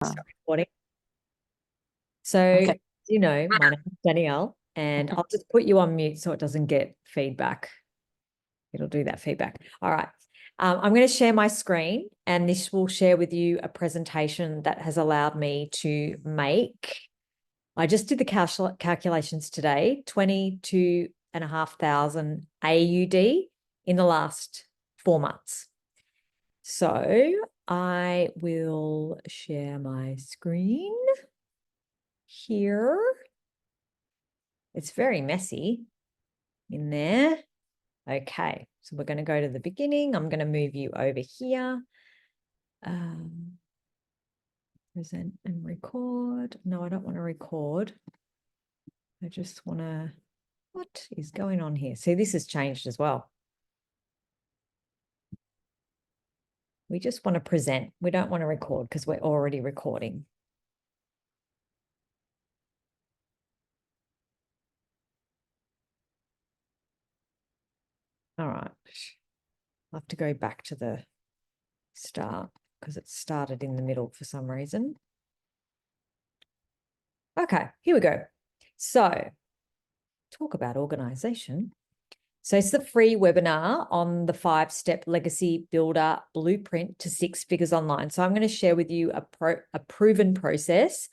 Start recording. So, Okay. you know, my name is Danielle, and I'll just put you on mute so it doesn't get feedback. It'll do that feedback. All right. I'm going to share my screen, and this will share with you a presentation that has allowed me to make. I just did the calculations today, 22,500 AUD in the last 4 months. So I will share my screen here. It's very messy in there. Okay, so we're going to go to the beginning. I'm going to move you over here. Present and record. No, I don't want to record. I just want to, what is going on here? See, this has changed as well. We just want to present. We don't want to record because we're already recording. All right. I'll have to go back to the start because it started in the middle for some reason. Okay, here we go. So, talk about organization. So it's the free webinar on the 5-step legacy builder blueprint to 6 figures online. So I'm going to share with you a proven process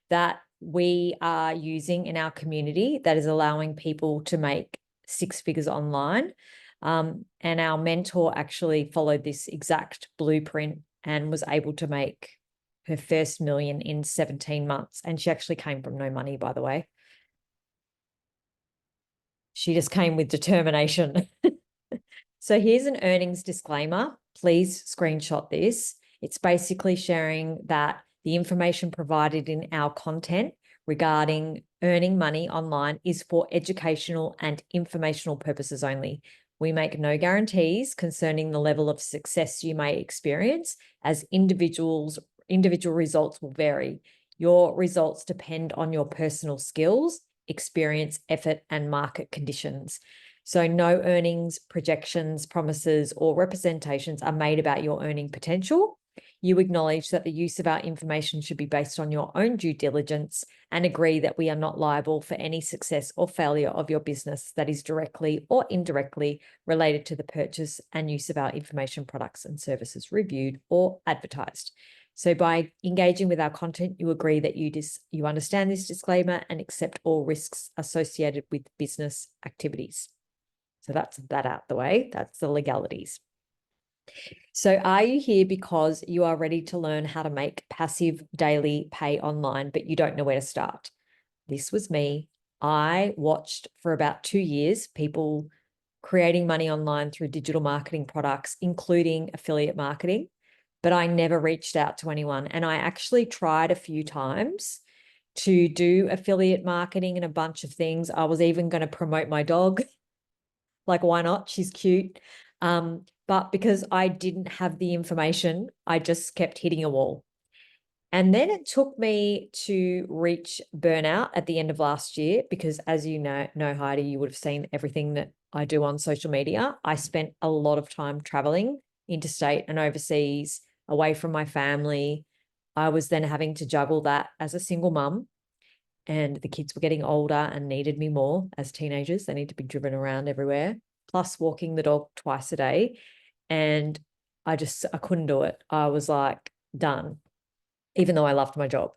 that we are using in our community that is allowing people to make 6 figures online. And our mentor actually followed this exact blueprint and was able to make her first million in 17 months. And she actually came from no money, by the way. She just came with determination. So here's an earnings disclaimer. Please screenshot this. It's basically sharing that the information provided in our content regarding earning money online is for educational and informational purposes only. We make no guarantees concerning the level of success you may experience, as individual results will vary. Your results depend on your personal skills, experience, effort, and market conditions. So no earnings, projections, promises, or representations are made about your earning potential. You acknowledge that the use of our information should be based on your own due diligence and agree that we are not liable for any success or failure of your business that is directly or indirectly related to the purchase and use of our information, products, and services reviewed or advertised. So by engaging with our content, you agree that you understand this disclaimer and accept all risks associated with business activities. So that's that out the way. That's the legalities. So are you here because you are ready to learn how to make passive daily pay online, but you don't know where to start? This was me. I watched for about 2 years people creating money online through digital marketing products, including affiliate marketing, but I never reached out to anyone. And I actually tried a few times to do affiliate marketing and a bunch of things. I was even going to promote my dog. Like, why not? She's cute. But because I didn't have the information, I just kept hitting a wall. And then it took me to reach burnout at the end of last year because, as you know, Heidi, you would have seen everything that I do on social media. I spent a lot of time traveling interstate and overseas, away from my family. I was then having to juggle that as a single mum, and the kids were getting older and needed me more as teenagers. They need to be driven around everywhere, plus walking the dog twice a day. And I couldn't do it. I was like, done, even though I loved my job.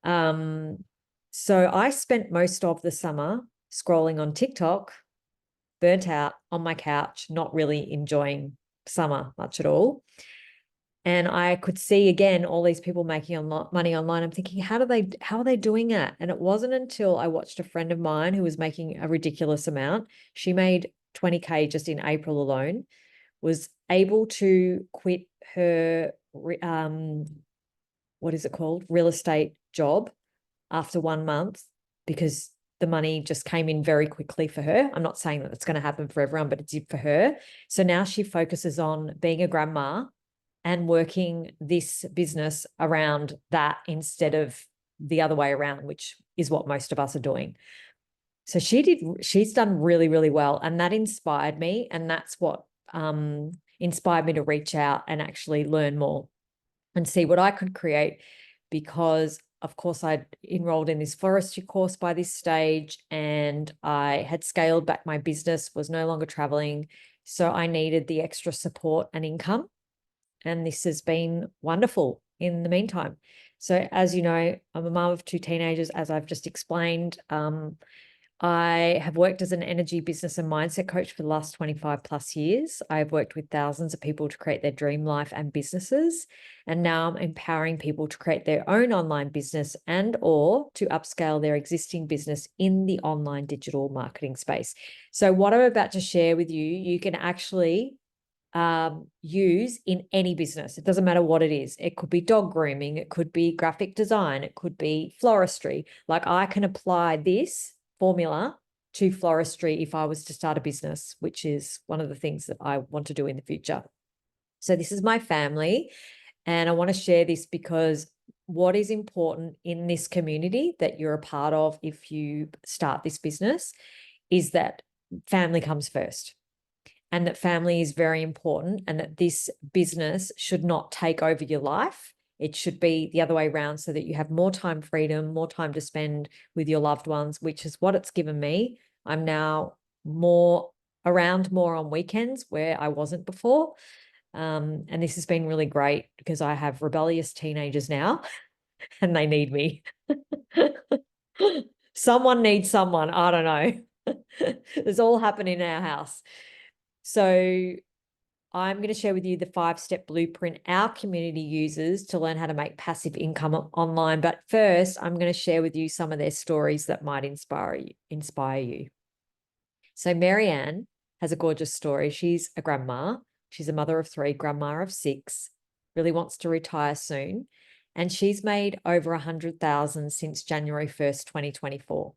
So I spent most of the summer scrolling on TikTok, burnt out on my couch, not really enjoying summer much at all. And I could see again all these people making money online. I'm thinking, how are they doing that? And it wasn't until I watched a friend of mine who was making a ridiculous amount. She made 20K just in April alone, was able to quit her what is it called? Real estate job after 1 month because the money just came in very quickly for her. I'm not saying that it's going to happen for everyone, but it did for her. So now she focuses on being a grandma and working this business around that instead of the other way around, which is what most of us are doing. So she's done really, really well. And that inspired me. And that's what inspired me to reach out and actually learn more and see what I could create. because of course I'd enrolled in this forestry course by this stage, and I had scaled back my business, was no longer traveling. So I needed the extra support and income. And this has been wonderful in the meantime. So as you know, I'm a mom of 2 teenagers, as I've just explained. I have worked as an energy business and mindset coach for the last 25 plus years. I've worked with thousands of people to create their dream life and businesses. And now I'm empowering people to create their own online business and or to upscale their existing business in the online digital marketing space. So what I'm about to share with you, you can actually use in any business. It doesn't matter what it is. It could be dog grooming. It could be graphic design. It could be floristry. Like I can apply this formula to floristry if I was to start a business, which is one of the things that I want to do in the future. So this is my family, and I want to share this because what is important in this community that you're a part of if you start this business is that family comes first, and that family is very important, and that this business should not take over your life. It should be the other way around, so that you have more time freedom, more time to spend with your loved ones, which is what it's given me. I'm now around more on weekends where I wasn't before. And this has been really great because I have rebellious teenagers now and they need me. Someone needs someone. I don't know. It's all happening in our house. So I'm going to share with you the 5-step blueprint our community uses to learn how to make passive income online. But first, I'm going to share with you some of their stories that might inspire you. So Marianne has a gorgeous story. She's a grandma. She's a mother of 3, grandma of 6, really wants to retire soon. And she's made over 100,000 since January 1st, 2024.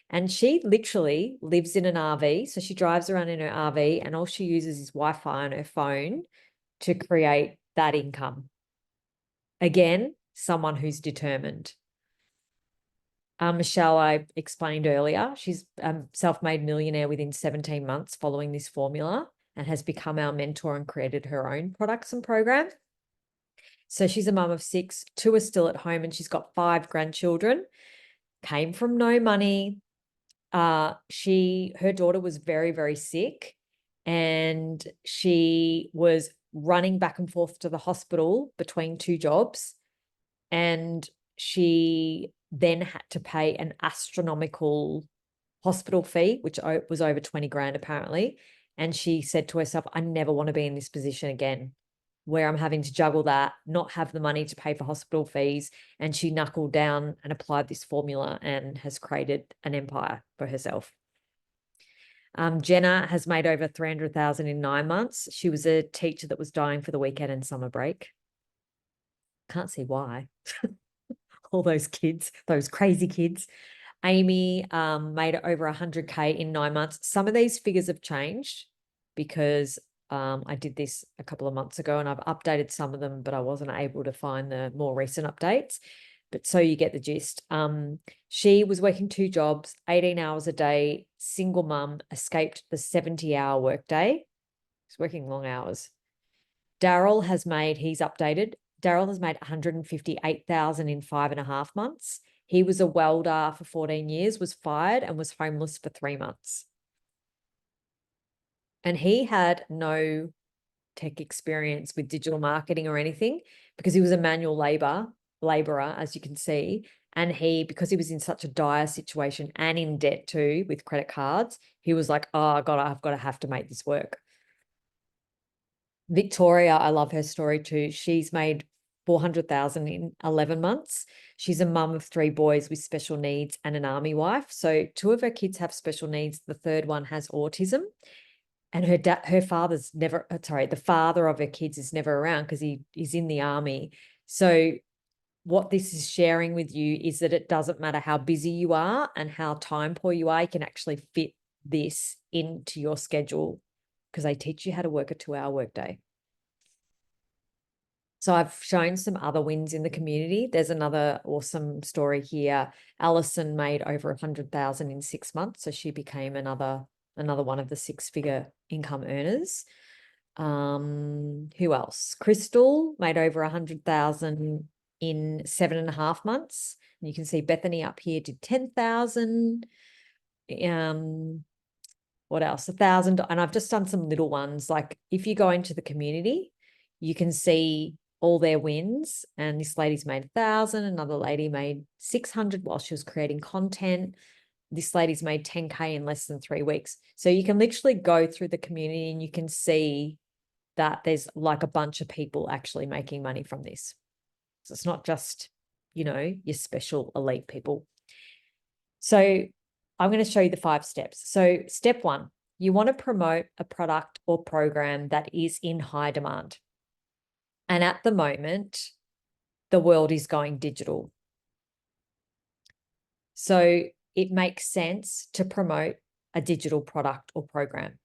And she literally lives in an RV. So she drives around in her RV and all she uses is Wi-Fi on her phone to create that income. Again, someone who's determined. Michelle, I explained earlier, she's a self-made millionaire within 17 months following this formula and has become our mentor and created her own products and program. So she's a mum of 6, 2 are still at home, and she's got 5 grandchildren. Came from no money. Her daughter was very, very sick, and she was running back and forth to the hospital between 2 jobs. And she then had to pay an astronomical hospital fee, which was over 20 grand apparently. And she said to herself, I never want to be in this position again, where I'm having to juggle that, not have the money to pay for hospital fees. And she knuckled down and applied this formula and has created an empire for herself. Jenna has made over 300,000 in 9 months. She was a teacher that was dying for the weekend and summer break. Can't see why. All those kids, those crazy kids. Amy made over 100K in 9 months. Some of these figures have changed because I did this a couple of months ago and I've updated some of them, but I wasn't able to find the more recent updates. But so you get the gist. She was working 2 jobs, 18 hours a day, single mum, escaped the 70-hour workday. She's working long hours. Daryl has made 158,000 in 5.5 months. He was a welder for 14 years, was fired and was homeless for 3 months. And he had no tech experience with digital marketing or anything because he was a manual laborer, as you can see. And because he was in such a dire situation and in debt too with credit cards, he was like, oh God, have to make this work. Victoria, I love her story too. She's made 400,000 in 11 months. She's a mum of 3 boys with special needs and an army wife. So 2 of her kids have special needs. The third one has autism. And the father of her kids is never around because he is in the army. So what this is sharing with you is that it doesn't matter how busy you are and how time poor you are, you can actually fit this into your schedule because they teach you how to work a 2-hour workday. So I've shown some other wins in the community. There's another awesome story here. Alison made over 100,000 in 6 months. So she became another one of the 6-figure income earners. Who else? Crystal made over 100,000 in 7.5 months. And you can see Bethany up here did 10,000. What else? 1,000. And I've just done some little ones. Like if you go into the community, you can see all their wins. And this lady's made 1,000. Another lady made 600 while she was creating content. This lady's made 10K in less than 3 weeks. So you can literally go through the community and you can see that there's like a bunch of people actually making money from this. So it's not just, you know, your special elite people. So I'm going to show you the 5 steps. So step 1, you want to promote a product or program that is in high demand. And at the moment, the world is going digital. So it makes sense to promote a digital product or program,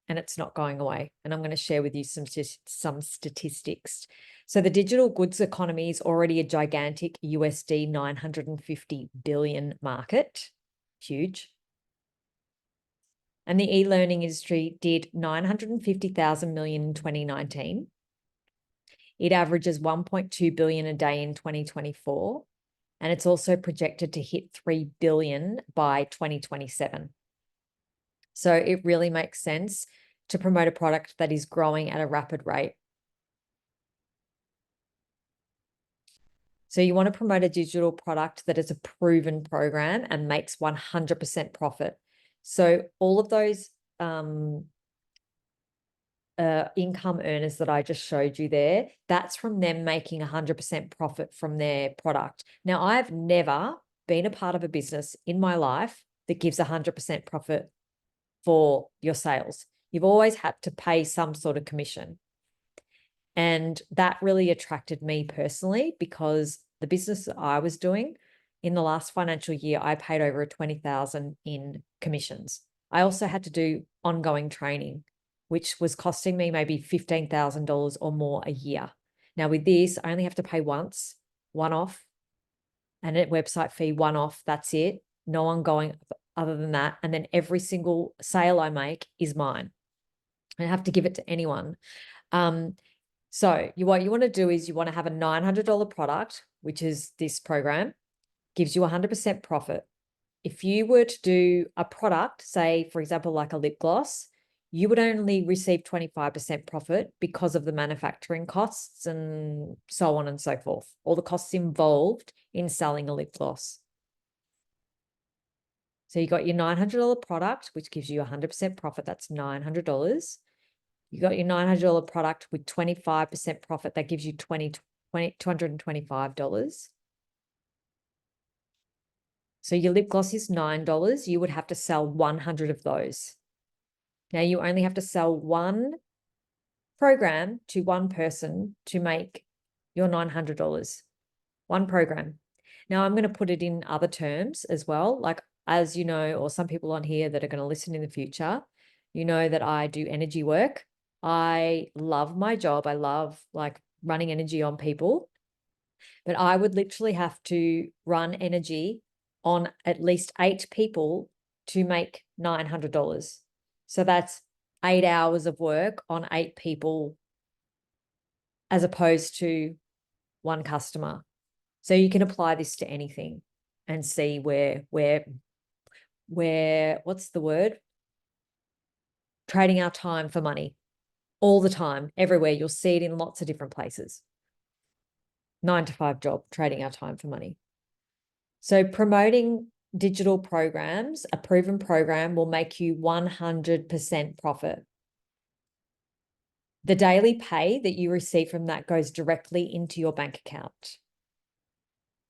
and it's not going away. And I'm going to share with you some statistics. So the digital goods economy is already a gigantic USD 950 billion market, huge. And the e-learning industry did 950,000 million in 2019. It averages 1.2 billion a day in 2024. And it's also projected to hit 3 billion by 2027. So it really makes sense to promote a product that is growing at a rapid rate. So you want to promote a digital product that is a proven program and makes 100% profit. So all of those income earners that I just showed you there, that's from them making 100% profit from their product. Now, I've never been a part of a business in my life that gives 100% profit for your sales. You've always had to pay some sort of commission. And that really attracted me personally, because the business that I was doing in the last financial year, I paid over 20,000 in commissions. I also had to do ongoing training, which was costing me maybe $15,000 or more a year. Now with this, I only have to pay once, one-off, and a website fee, one-off, that's it. No ongoing other than that. And then every single sale I make is mine. I don't have to give it to anyone. So what you want to do is you want to have a $900 product, which is this program, gives you 100% profit. If you were to do a product, say, for example, like a lip gloss, you would only receive 25% profit because of the manufacturing costs and so on and so forth, all the costs involved in selling a lip gloss. So you got your $900 product, which gives you 100% profit. That's $900. You got your $900 product with 25% profit. That gives you $225. So your lip gloss is $9. You would have to sell 100 of those. Now you only have to sell one program to one person to make your $900. One program. Now I'm going to put it in other terms as well. Like, as you know, or some people on here that are going to listen in the future, you know that I do energy work. I love my job. I love like running energy on people, but I would literally have to run energy on at least 8 people to make $900. So that's 8 hours of work on 8 people as opposed to one customer. So you can apply this to anything and see where what's the word? Trading our time for money. All the time, everywhere. You'll see it in lots of different places. 9-to-5 job, trading our time for money. So promoting digital programs, a proven program will make you 100% profit. The daily pay that you receive from that goes directly into your bank account.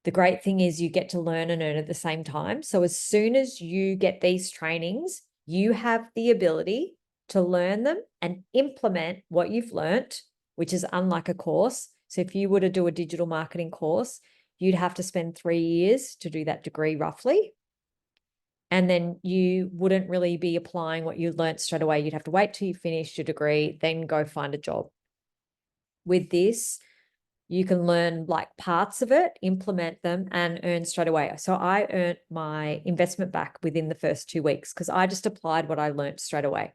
The great thing is you get to learn and earn at the same time. So as soon as you get these trainings, you have the ability to learn them and implement what you've learnt, which is unlike a course. So if you were to do a digital marketing course, you'd have to spend 3 years to do that degree roughly. And then you wouldn't really be applying what you learnt straight away. You'd have to wait till you finish your degree, then go find a job. With this, you can learn like parts of it, implement them, and earn straight away. So I earned my investment back within the first 2 weeks because I just applied what I learnt straight away.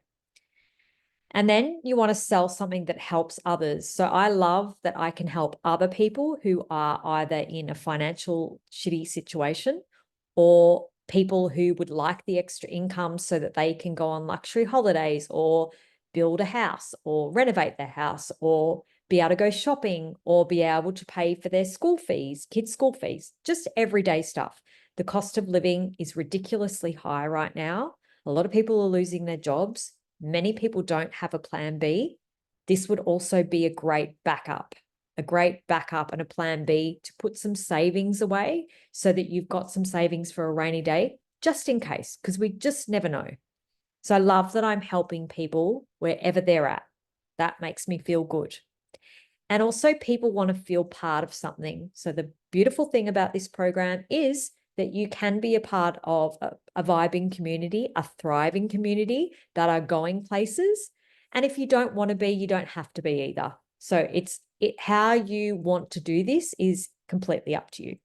And then you want to sell something that helps others. So I love that I can help other people who are either in a financial shitty situation or people who would like the extra income so that they can go on luxury holidays or build a house or renovate their house or be able to go shopping or be able to pay for their school fees, kids' school fees, just everyday stuff. The cost of living is ridiculously high right now. A lot of people are losing their jobs. Many people don't have a plan B. This would also be a great backup and a plan B to put some savings away so that you've got some savings for a rainy day, just in case, because we just never know. So I love that I'm helping people wherever they're at. That makes me feel good. And also people want to feel part of something. So the beautiful thing about this program is that you can be a part of a vibing community, a thriving community that are going places. And if you don't want to be, you don't have to be either. So how you want to do this is completely up to you.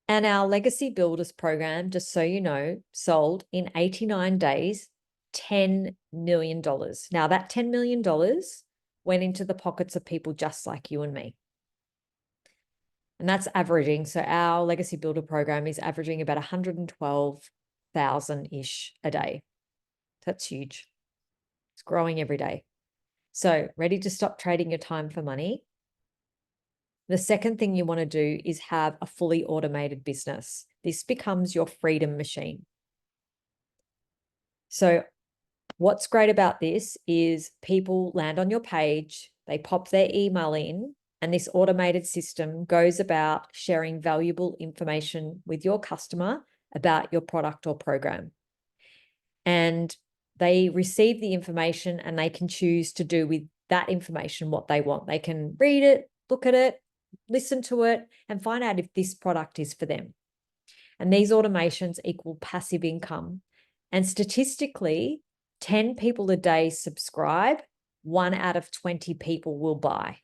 And our Legacy Builders program, just so you know, sold in 89 days, $10 million. Now that $10 million went into the pockets of people just like you and me. And that's averaging. So our Legacy Builder program is averaging about 112,000-ish a day. That's huge. It's growing every day. So ready to stop trading your time for money? The second thing you want to do is have a fully automated business. This becomes your freedom machine. So what's great about this is people land on your page, they pop their email in, and this automated system goes about sharing valuable information with your customer about your product or program. And they receive the information and they can choose to do with that information what they want. They can read it, look at it, listen to it, and find out if this product is for them. And these automations equal passive income. And statistically, 10 people a day subscribe, 1 out of 20 people will buy.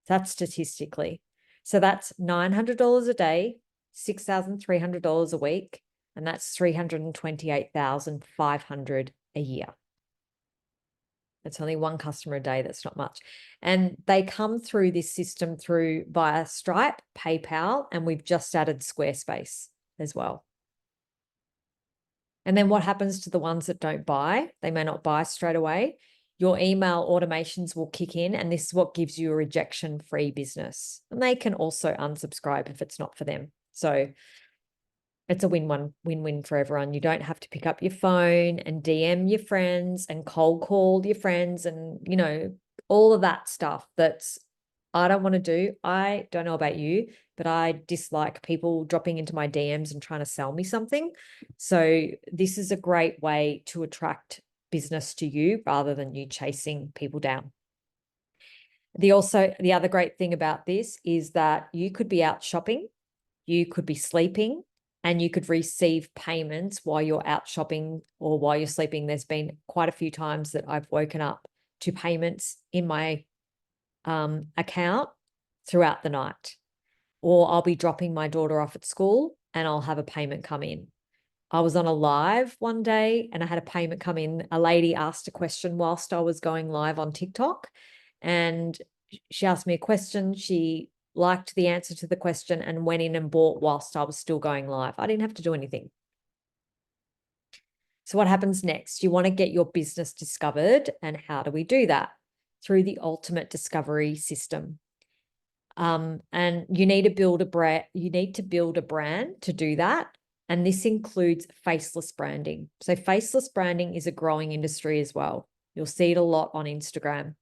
That's statistically. So that's $900 a day, $6,300 a week, and that's $328,500 a year. That's only one customer a day. That's not much. And they come through this system via Stripe, PayPal, and we've just added Squarespace as well. And then what happens to the ones that don't buy? They may not buy straight away. Your email automations will kick in, and this is what gives you a rejection-free business. And they can also unsubscribe if it's not for them. So it's a win-win for everyone. You don't have to pick up your phone and DM your friends and cold call your friends and, you know, all of that stuff I don't want to do. I don't know about you, but I dislike people dropping into my DMs and trying to sell me something. So this is a great way to attract business to you rather than you chasing people down. The other great thing about this is that you could be out shopping, you could be sleeping, and you could receive payments while you're out shopping or while you're sleeping. There's been quite a few times that I've woken up to payments in my account throughout the night, or I'll be dropping my daughter off at school and I'll have a payment come in. I was on a live one day and I had a payment come in. A lady asked a question whilst I was going live on TikTok, and she asked me a question. She liked the answer to the question and went in and bought whilst I was still going live. I didn't have to do anything. So what happens next? You want to get your business discovered, and how do we do that? Through the ultimate discovery system. And you need to build a brand. You need to build a brand to do that. And this includes faceless branding. So faceless branding is a growing industry as well. You'll see it a lot on Instagram.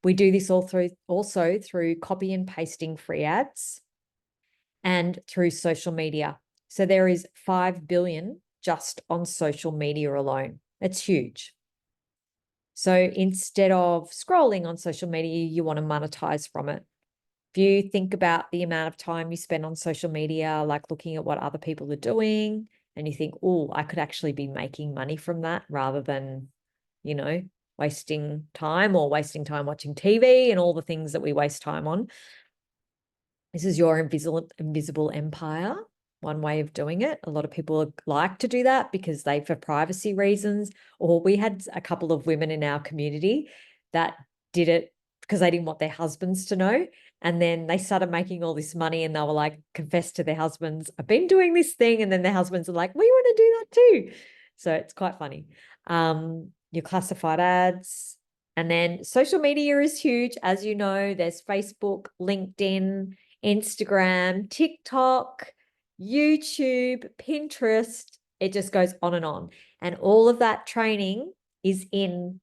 We do this also through copy and pasting free ads and through social media. So there is 5 billion just on social media alone. It's huge. So instead of scrolling on social media, you want to monetize from it. If you think about the amount of time you spend on social media, like looking at what other people are doing, and you think, oh, I could actually be making money from that rather than, you know, wasting time watching TV and all the things that we waste time on. This is your invisible empire. one way of doing it. A lot of people like to do that because for privacy reasons, or we had a couple of women in our community that did it because they didn't want their husbands to know. And then they started making all this money and they were like, confess to their husbands, I've been doing this thing. And then their husbands are like, we want to do that too. So it's quite funny. Your classified ads. And then social media is huge. As you know, there's Facebook, LinkedIn, Instagram, TikTok, YouTube, Pinterest. It just goes on and on. And all of that training is in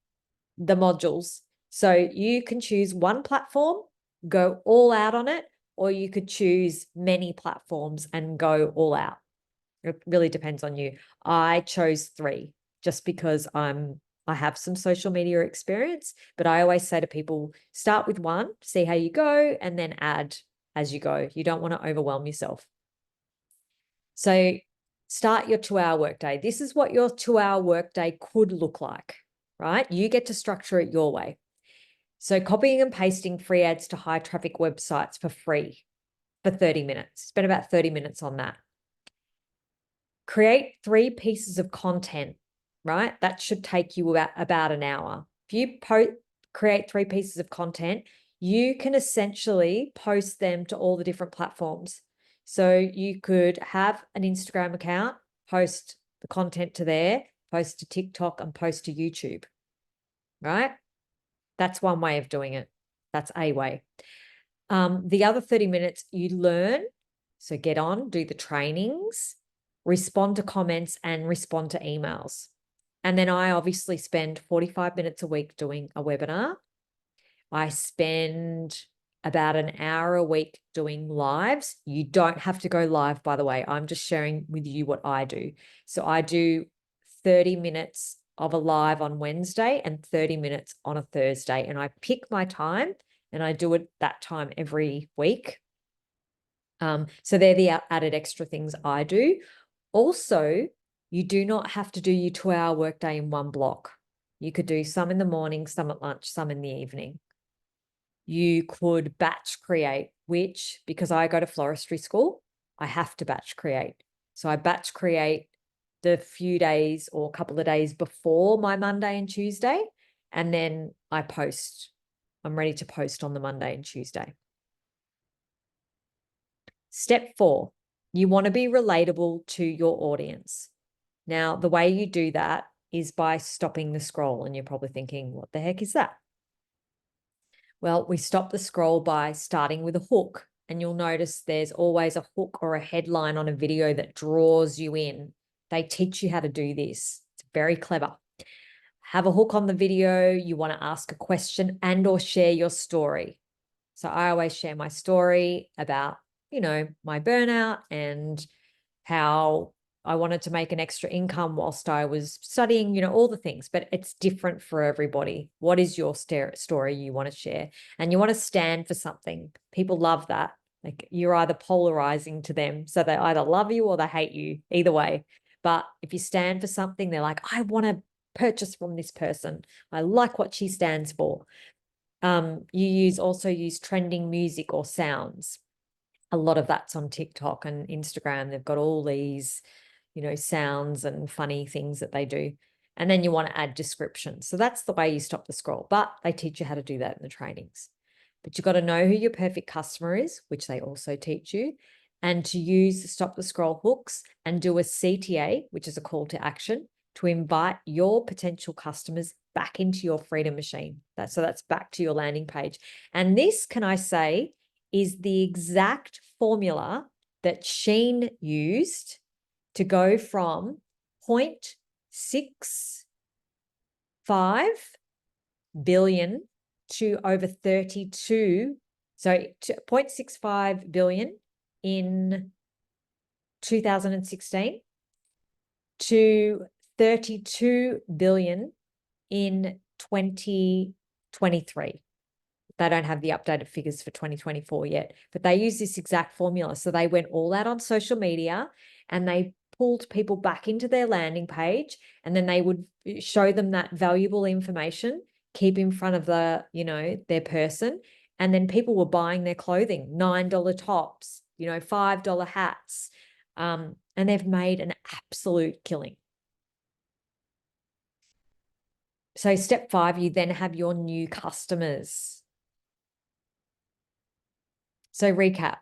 the modules. So you can choose one platform, go all out on it, or you could choose many platforms and go all out. It really depends on you. I chose 3 just because I have some social media experience, but I always say to people, start with one, see how you go, and then add as you go. You don't want to overwhelm yourself. So start your 2-hour workday. This is what your 2-hour workday could look like, right? You get to structure it your way. So copying and pasting free ads to high traffic websites for free for 30 minutes. Spend about 30 minutes on that. Create 3 pieces of content, right? That should take you about an hour. If you create 3 pieces of content, you can essentially post them to all the different platforms. So you could have an Instagram account, post the content to there, post to TikTok, and post to YouTube, right? That's one way of doing it. That's a way. The other 30 minutes you learn. So get on, do the trainings, respond to comments, and respond to emails. And then I obviously spend 45 minutes a week doing a webinar. I spend about an hour a week doing lives. You don't have to go live, by the way. I'm just sharing with you what I do. So I do 30 minutes of a live on Wednesday and 30 minutes on a Thursday. And I pick my time and I do it that time every week. So they're the added extra things I do. Also, you do not have to do your 2-hour workday in one block. You could do some in the morning, some at lunch, some in the evening. You could batch create, which, because I go to floristry school, I have to batch create. So I batch create the few days or a couple of days before my Monday and Tuesday, and then I post. I'm ready to post on the Monday and Tuesday. Step 4, you want to be relatable to your audience. Now, the way you do that is by stopping the scroll, and you're probably thinking, what the heck is that? Well, we stop the scroll by starting with a hook, and you'll notice there's always a hook or a headline on a video that draws you in. They teach you how to do this. It's very clever. Have a hook on the video. You want to ask a question and or share your story. So I always share my story about, my burnout and how I wanted to make an extra income whilst I was studying, all the things, but it's different for everybody. What is your story you want to share? And you want to stand for something. People love that. Like, you're either polarizing to them. So they either love you or they hate you, either way. But if you stand for something, they're like, I want to purchase from this person. I like what she stands for. You also use trending music or sounds. A lot of that's on TikTok and Instagram. They've got all these, sounds and funny things that they do. And then you want to add descriptions. So that's the way you stop the scroll, but they teach you how to do that in the trainings. But you've got to know who your perfect customer is, which they also teach you, and to use the stop the scroll hooks and do a CTA, which is a call to action, to invite your potential customers back into your Freedom Machine. So that's back to your landing page. And this, can I say, is the exact formula that Shein used to go from 0.65 billion to over 32. So 0.65 billion in 2016 to 32 billion in 2023. They don't have the updated figures for 2024 yet, but they use this exact formula. So they went all out on social media and they pulled people back into their landing page, and then they would show them that valuable information, keep in front of their person. And then people were buying their clothing, $9 tops, $5 hats, And they've made an absolute killing. So step 5, you then have your new customers. So recap,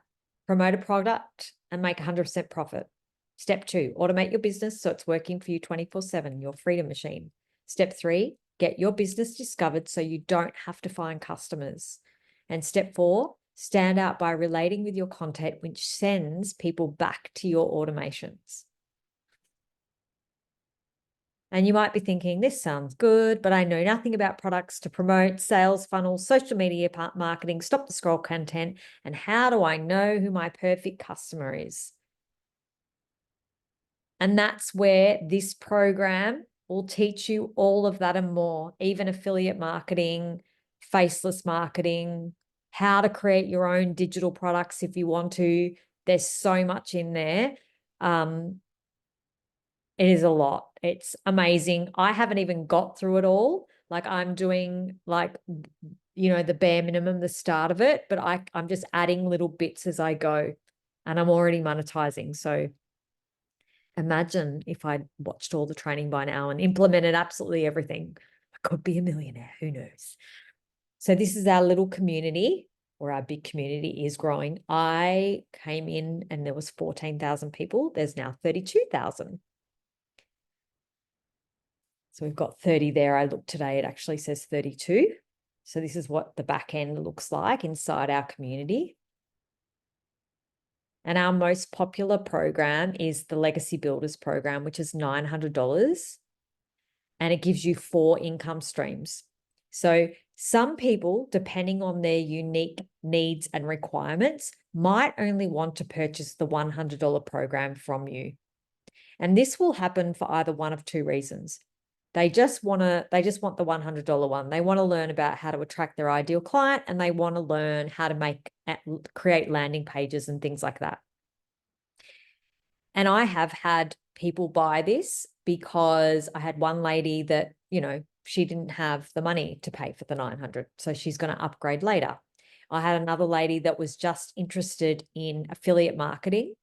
promote a product and make 100% profit. Step 2, automate your business so it's working for you 24/7, your freedom machine. Step 3, get your business discovered so you don't have to find customers. And step 4, stand out by relating with your content, which sends people back to your automations. And you might be thinking, this sounds good, but I know nothing about products to promote, sales funnels, social media marketing, stop the scroll content, and how do I know who my perfect customer is? And that's where this program will teach you all of that and more, even affiliate marketing, faceless marketing, how to create your own digital products if you want to. There's so much in there. It is a lot. It's amazing. I haven't even got through it all. Like I'm doing the bare minimum, the start of it, but I'm just adding little bits as I go and I'm already monetizing. So imagine if I'd watched all the training by now and implemented absolutely everything. I could be a millionaire. Who knows? So this is our little community, or our big community is growing. I came in and there was 14,000 people. There's now 32,000. So we've got 30 there. I looked today, it actually says 32. So this is what the back end looks like inside our community. And our most popular program is the Legacy Builders program, which is $900. And it gives you 4 income streams. So some people, depending on their unique needs and requirements, might only want to purchase the $100 program from you. And this will happen for either one of 2 reasons. They just want the $100 one. They want to learn about how to attract their ideal client, and they want to learn how to create landing pages and things like that. And I have had people buy this because I had one lady that, she didn't have the money to pay for the 900. So she's going to upgrade later. I had another lady that was just interested in affiliate marketing,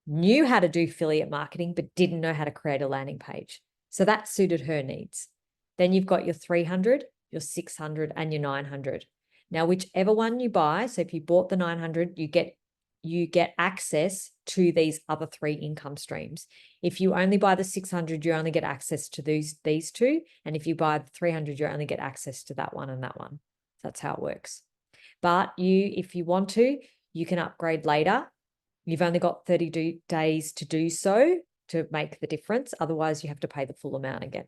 knew how to do affiliate marketing, but didn't know how to create a landing page. So that suited her needs. Then you've got your 300, your 600, and your 900. Now, whichever one you buy, so if you bought the 900, you get access to these other 3 income streams. If you only buy the 600, you only get access to these 2. And if you buy the 300, you only get access to that one and that one. That's how it works. But if you want to, you can upgrade later. You've only got 30 days to do so to make the difference. Otherwise, you have to pay the full amount again.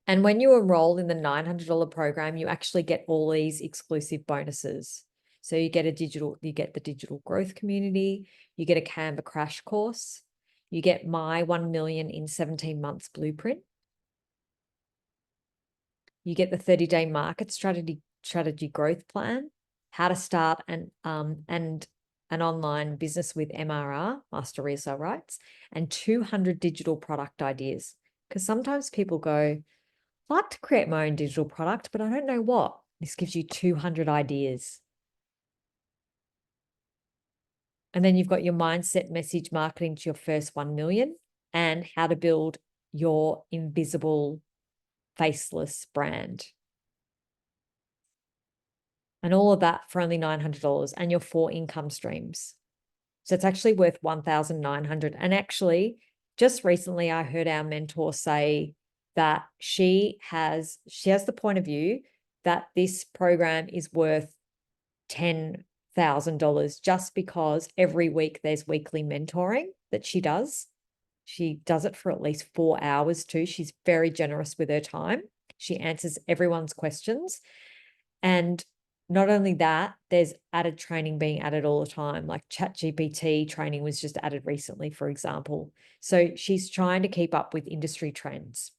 And when you enroll in the $900 program, you actually get all these exclusive bonuses. So you get the digital growth community, you get a Canva crash course, you get my 1 million in 17 months blueprint. You get the 30-day market strategy growth plan, how to start an online business with MRR, Master Resale Rights, and 200 digital product ideas. Because sometimes people go, I'd like to create my own digital product, but I don't know what. This gives you 200 ideas. And then you've got your mindset message marketing to your first 1 million and how to build your invisible, faceless brand. And all of that for only $900 and your 4 income streams. So it's actually worth $1,900. And actually, just recently I heard our mentor say that she has the point of view that this program is worth $10,000 just because every week there's weekly mentoring that she does. She does it for at least 4 hours too. She's very generous with her time. She answers everyone's questions. And not only that, there's added training being added all the time, like ChatGPT training was just added recently, for example. So she's trying to keep up with industry trends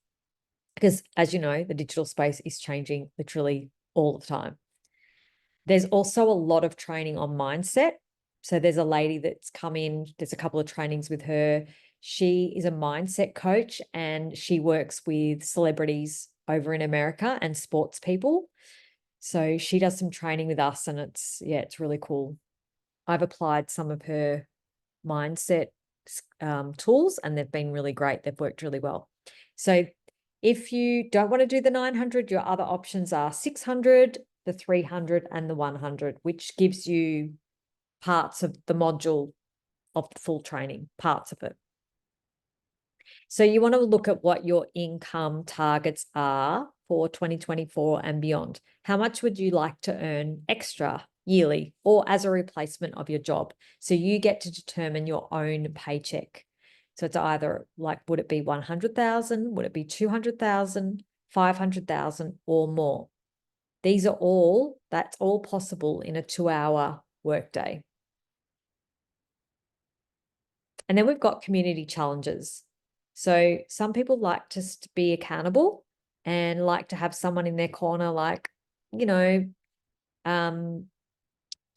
because, as you know, the digital space is changing literally all the time. There's also a lot of training on mindset. So there's a lady that's come in, there's a couple of trainings with her. She is a mindset coach and she works with celebrities over in America and sports people. So she does some training with us and it's really cool. I've applied some of her mindset tools, and they've been really great. They've worked really well. So if you don't want to do the 900, your other options are 600, the 300, and the 100, which gives you parts of the module of the full training, parts of it. So you want to look at what your income targets are for 2024 and beyond. How much would you like to earn extra yearly or as a replacement of your job? So you get to determine your own paycheck. So it's either like, would it be 100,000? Would it be 200,000, 500,000 or more? That's all possible in a 2-hour workday. And then we've got community challenges. So some people like to be accountable and like to have someone in their corner, like,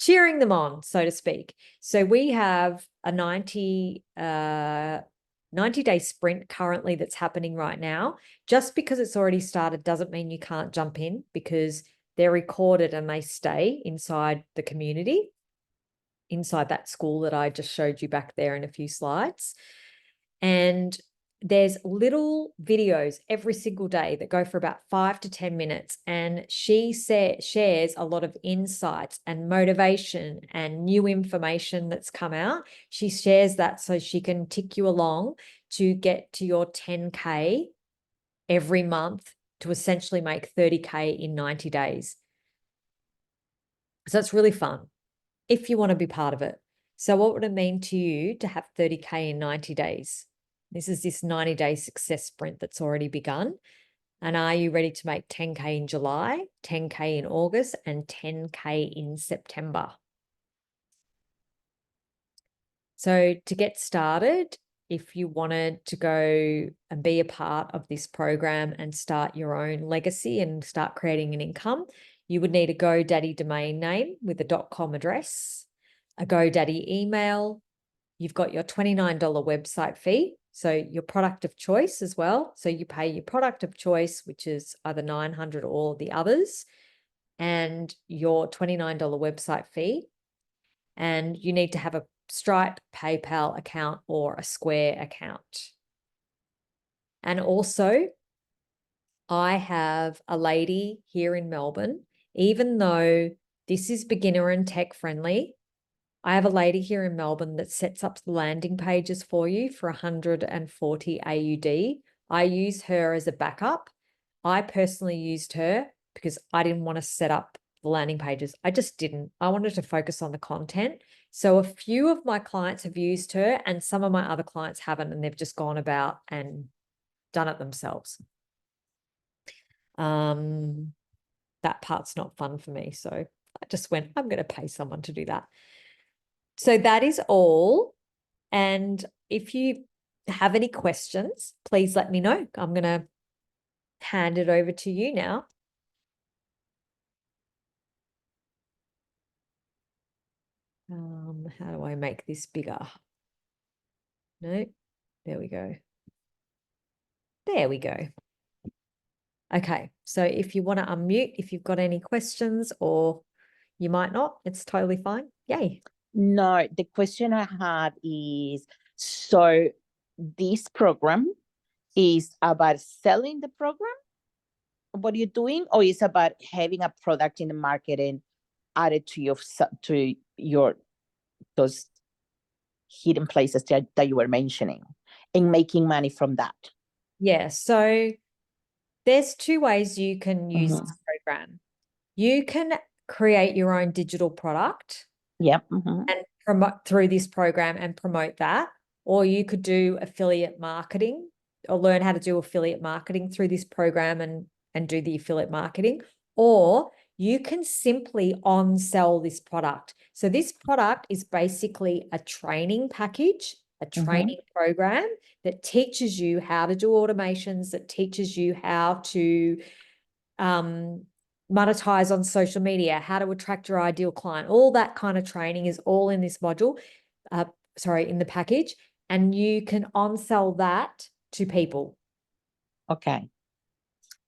cheering them on, so to speak. So we have a 90-day sprint currently that's happening right now. Just because it's already started doesn't mean you can't jump in, because they're recorded and they stay inside the community, inside that school that I just showed you back there in a few slides. And there's little videos every single day that go for about 5 to 10 minutes. And she shares a lot of insights and motivation and new information that's come out. She shares that so she can tick you along to get to your 10K every month, to essentially make 30K in 90 days. So it's really fun if you want to be part of it. So what would it mean to you to have 30K in 90 days? This is this 90-day success sprint that's already begun. And are you ready to make 10K in July, 10K in August, and 10K in September? So to get started, if you wanted to go and be a part of this program and start your own legacy and start creating an income, you would need a GoDaddy domain name with a .com address, a GoDaddy email. You've got your $29 website fee, so your product of choice as well. So you pay your product of choice, which is either 900 or the others, and your $29 website fee. And you need to have a Stripe, PayPal account, or a Square account. And also, I have a lady here in Melbourne, even though this is beginner and tech friendly, I have a lady here in Melbourne that sets up the landing pages for you for 140 AUD. I use her as a backup. I personally used her because I didn't want to set up the landing pages. I just didn't. I wanted to focus on the content. So a few of my clients have used her and some of my other clients haven't, and they've just gone about and done it themselves. That part's not fun for me. So I just went, I'm going to pay someone to do that. So that is all. And if you have any questions, please let me know. I'm going to hand it over to you now. How do I make this bigger? No, there we go. There we go. Okay, so if you want to unmute, if you've got any questions, or you might not, it's totally fine. Yay. No, the question I had is, so this program is about selling the program, what you're doing, or is about having a product in the market and add it to your those hidden places that you were mentioning and making money from that? Yeah, so there's 2 ways you can use this program. You can create your own digital product. Yep. And promote through this program and promote that. Or you could do affiliate marketing or learn how to do affiliate marketing through this program and do the affiliate marketing. Or you can simply on-sell this product. So this product is basically a training package, a training program that teaches you how to do automations, that teaches you how to monetize on social media, how to attract your ideal client. All that kind of training is all in this module, in the package, and you can on-sell that to people. Okay.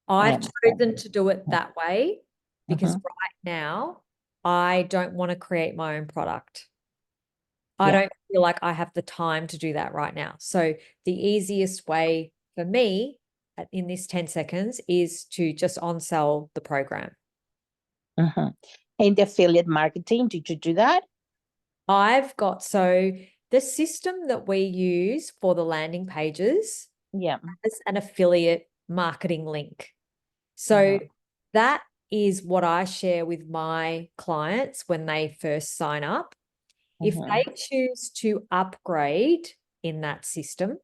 I've chosen to do it that way because right now I don't want to create my own product. I Yeah. don't feel like I have the time to do that right now. So the easiest way for me in this 10 seconds is to just on-sell the program. Mhm. And the affiliate marketing, did you do that? So the system that we use for the landing pages Yeah. has an affiliate marketing link. So Mhm. that is what I share with my clients when they first sign up. If Mhm. they choose to upgrade in that system,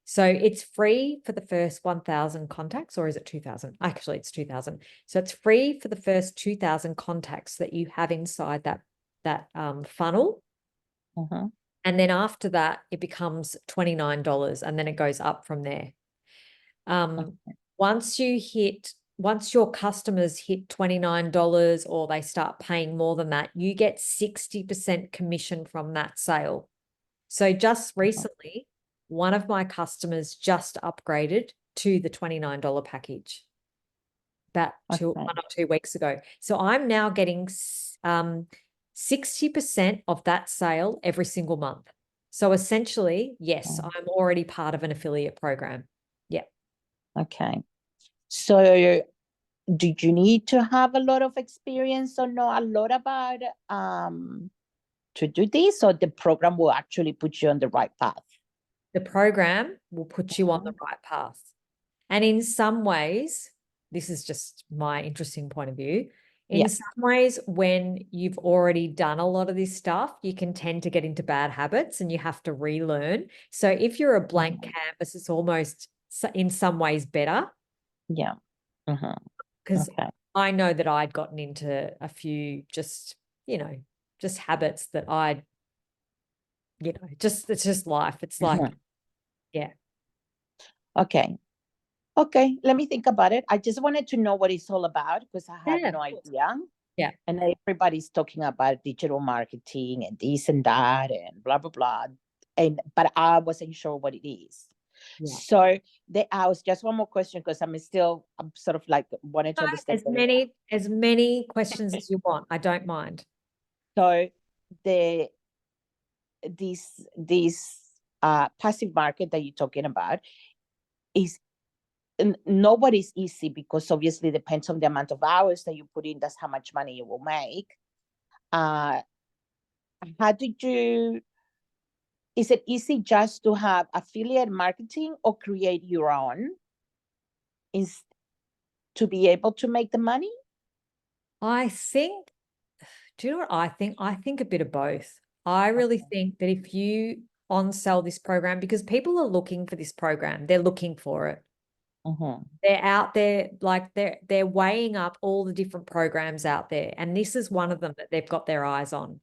so it's free for the first 1,000 contacts, or is it 2,000? Actually, it's 2,000. So it's free for the first 2,000 contacts that you have inside that funnel. Mhm. And then after that, it becomes $29, and then it goes up from there. Once your customers hit $29 or they start paying more than that, you get 60% commission from that sale. So just recently, one of my customers just upgraded to the $29 package about Okay. 1 or 2 weeks ago. So I'm now getting 60% of that sale every single month. So essentially, yes, Mm. I'm already part of an affiliate program. Yeah. Okay. So did you need to have a lot of experience or know a lot about to do this, or the program will actually put you on the right path? The program will put you on the right path. And in some ways, this is just my interesting point of view. In Yeah. some ways, when you've already done a lot of this stuff, you can tend to get into bad habits and you have to relearn. So if you're a blank canvas, it's almost in some ways better, Yeah. Mhm. because Okay. I know that I'd gotten into a few just habits that it's just life. It's like, Mhm. yeah. Okay. Okay, let me think about it. I just wanted to know what it's all about because I had Yeah, no of course. idea. Yeah. And everybody's talking about digital marketing and this and that and blah blah blah. But I wasn't sure what it is. Yeah. So I was just one more question because I'm sort of like wanted to No, understand as many questions as you want. I don't mind. so the this passive market that you're talking about is nobody's easy because obviously depends on the amount of hours that you put in. That's how much money you will make. Uh, how did you? Is it easy just to have affiliate marketing or create your own? Is to be able to make the money? I think, do you know what I think? I think a bit of both. I really think that if you on sell this program, because people are looking for this program, they're looking for it. Mm-hmm. They're out there, like they're weighing up all the different programs out there, and this is one of them that they've got their eyes on.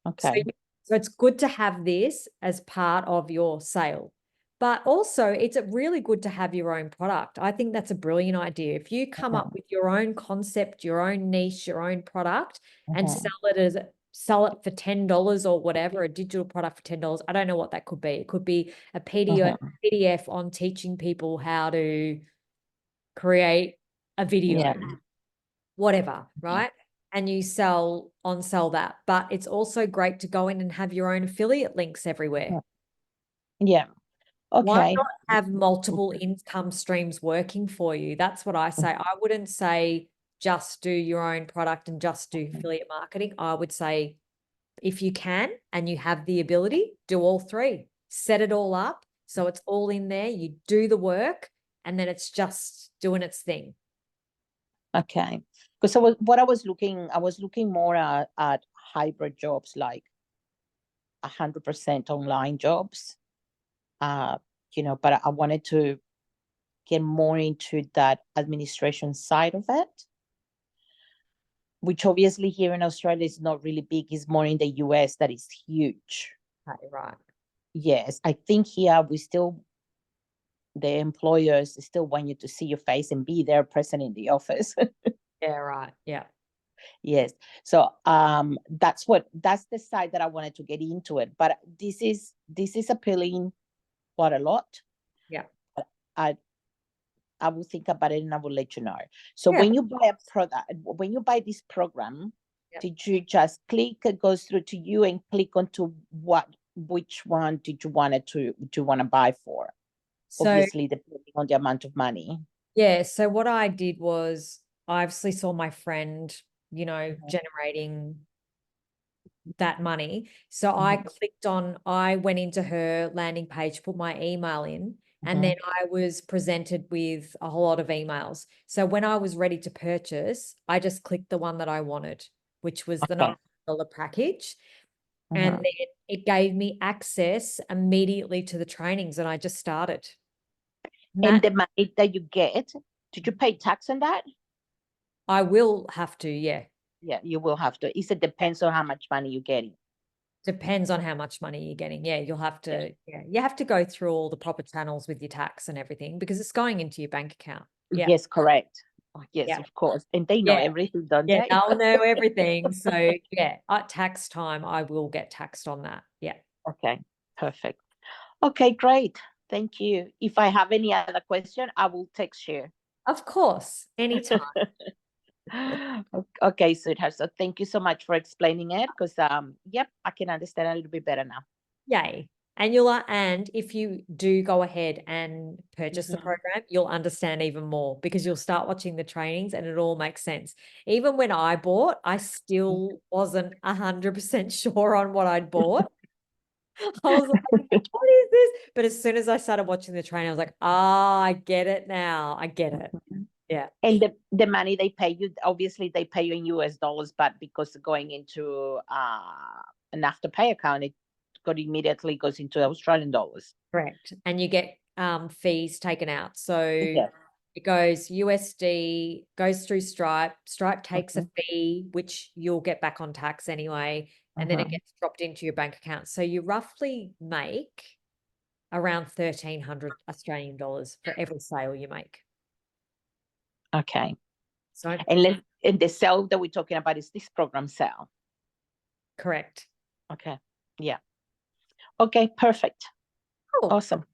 Okay. So it's good to have this as part of your sale. But also, it's really good to have your own product. I think that's a brilliant idea. If you come up with your own concept, your own niche, your own product, and sell it for $10 or whatever, a digital product for $10. I don't know what that could be. It could be a PDF on teaching people how to create a video, Yeah. whatever, right? And you sell that. But it's also great to go in and have your own affiliate links everywhere. Yeah. Why Okay. not have multiple income streams working for you? That's what I say. I wouldn't say just do your own product and just do affiliate marketing. I would say if you can and you have the ability, do all three. Set it all up so it's all in there. You do the work and then it's just doing its thing. Okay. Because I was looking more at hybrid jobs, like 100% online jobs. But I wanted to get more into that administration side of it, which obviously here in Australia is not really big. It's more in the US that is huge. Okay, right. Yes, I think here the employers still want you to see your face and be there present in the office. Yeah, right. Yeah. Yes. So that's the side that I wanted to get into it. But this is appealing quite a lot. Yeah. I I will think about it and I will let you know. So Yeah. when you buy a product, when you buy this program, Yep. did you just click, it goes through to you and click onto which one did you want to buy for? So Obviously, depending on the amount of money. yeah, so what I did was I obviously saw my friend, Mhm. generating that money. So I went into her landing page, put my email in, and then I was presented with a whole lot of emails. So when I was ready to purchase, I just clicked the one that I wanted, which was the Okay. $9 package. Mhm. And then it gave me access immediately to the trainings, and I just started. And That the money that you get, did you pay tax on that? I will have to, yeah. Yeah, you will have to. It depends on how much money you're getting. Depends on how much money you're getting. Yeah, you'll have to, you have to go through all the proper channels with your tax and everything because it's going into your bank account. Yeah. Yes, correct. Oh, yes, Yeah. of course. And they know Yeah. everything, don't Yeah, they? they'll know everything. So yeah, at tax time, I will get taxed on that. Yeah. Okay, perfect. Okay, great. Thank you. If I have any other question, I will text you. Of course, anytime. Okay, sweetheart. So thank you so much for explaining it because yep, I can understand a little bit better now. Yay. And if you do go ahead and purchase the Mhm. program, you'll understand even more because you'll start watching the trainings and it all makes sense. Even when I bought, I still wasn't 100% sure on what I'd bought. I was like, what is this? But as soon as I started watching the training, I was like, I get it now. I get it. Yeah. And the money they pay you, obviously they pay you in US dollars, but because going into an afterpay account, it immediately goes into Australian dollars. Correct. And you get fees taken out. So Yes. it goes USD, goes through Stripe. Stripe takes a Mhm. fee, which you'll get back on tax anyway, and then it Mhm. gets dropped into your bank account. So you roughly make around 1,300 Australian dollars for every sale you make. Okay. So And the sale that we're talking about is this program sale. correct. Okay. Yeah. Okay, perfect. Cool. Awesome.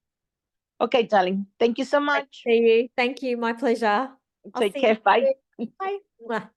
Okay, darling. Thank you so much. See you. Thank you. My pleasure. I'll Take see care. you Bye. soon. Bye. Mwah.